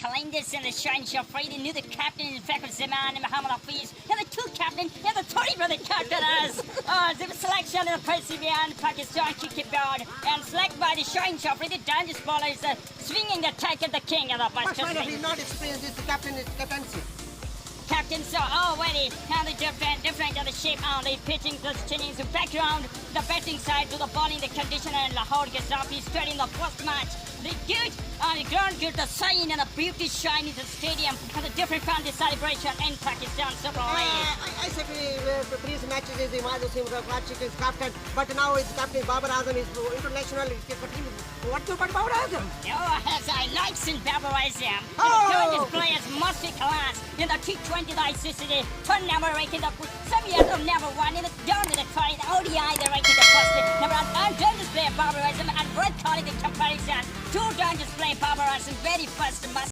calendars and the shine shall free. The new the captain, in fact, Zaman and Muhammad Hafiz. And the two captain, and the three brother captains. The selection of the Perseverance, Pakistan kick it board. And select by the shine shall free. The dangerous bowlers swinging the attack at the king of the But why not he not experience this captaincy? Captain, so already how the different of the shape on the pitching, the changing the background, the batting side to the bowling, the conditioner and Lahore gets off. He's straight in the first match. The good on the ground, good the sign and the beauty shine in the stadium and the different family celebration in Pakistan Super League. I said previous matches is Imad Hussain Karachi is captain, but now his captain Babar Azam is international. What do you about Babar Azam? Oh, as I like in Babar Azam. Oh! The players must be class in the T20 licensing, turn number ranking up. Some years of never won in the down to the try, the ODI, the ranking the first number one. I'm done display Babar Azam and Red calling the comparison. Two done display Babar Azam very first must.